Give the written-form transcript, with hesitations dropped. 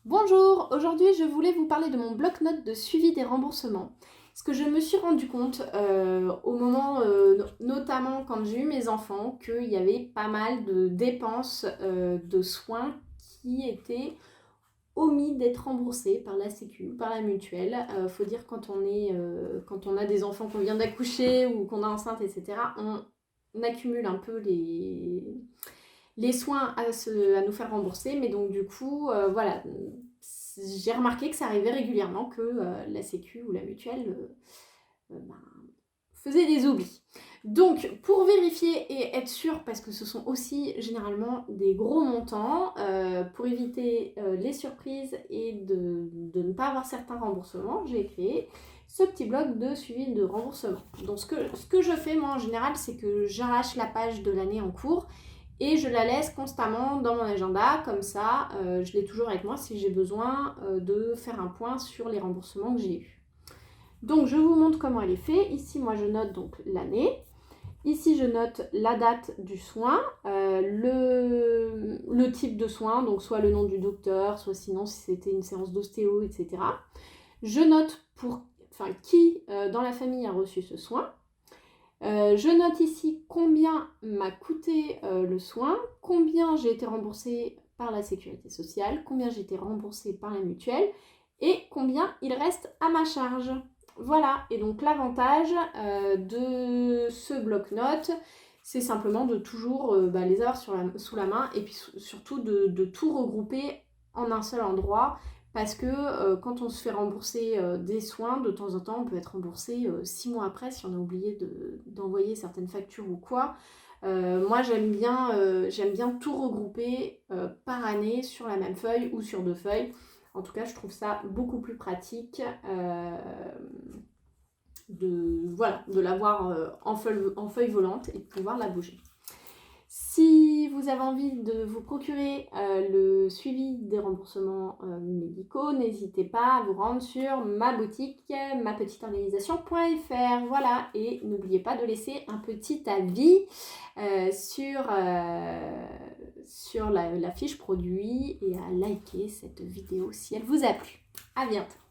Bonjour, aujourd'hui je voulais vous parler de mon bloc-notes de suivi des remboursements. Parce que je me suis rendu compte au moment, notamment quand j'ai eu mes enfants, qu'il y avait pas mal de dépenses de soins qui étaient omis d'être remboursés par la Sécu, par la mutuelle. Faut dire quand on a des enfants qu'on vient d'accoucher ou qu'on est enceinte, etc., on accumule un peu les soins à nous faire rembourser, mais donc du coup, voilà, j'ai remarqué que ça arrivait régulièrement que la Sécu ou la mutuelle ben, faisait des oublis. Donc, pour vérifier et être sûr, parce que ce sont aussi généralement des gros montants, pour éviter les surprises et de ne pas avoir certains remboursements, j'ai créé ce petit bloc de suivi de remboursement. Donc, ce que je fais, moi, en général, c'est que j'arrache la page de l'année en cours et je la laisse constamment dans mon agenda, comme ça, je l'ai toujours avec moi si j'ai besoin de faire un point sur les remboursements que j'ai eus. Donc, je vous montre comment elle est faite. Ici, moi, je note donc l'année. Ici, je note la date du soin, le type de soin, donc soit le nom du docteur, soit sinon si c'était une séance d'ostéo, etc. Je note qui dans la famille a reçu ce soin. Je note ici combien m'a coûté le soin, combien j'ai été remboursée par la sécurité sociale, combien j'ai été remboursée par la mutuelle et combien il reste à ma charge. Voilà, et donc l'avantage de ce bloc-notes, c'est simplement de toujours les avoir sous la main et puis surtout de tout regrouper en un seul endroit parce que quand on se fait rembourser des soins, de temps en temps, on peut être remboursé 6 mois après si on a oublié d'envoyer certaines factures ou quoi. Moi, j'aime bien tout regrouper par année sur la même feuille ou sur 2 feuilles. En tout cas, je trouve ça beaucoup plus pratique de l'avoir en feuille volante et de pouvoir la bouger. Si vous avez envie de vous procurer le suivi des remboursements médicaux, n'hésitez pas à vous rendre sur ma boutique mapetiteorganisation.fr. Voilà, et n'oubliez pas de laisser un petit avis sur la fiche produit et à liker cette vidéo si elle vous a plu. À bientôt.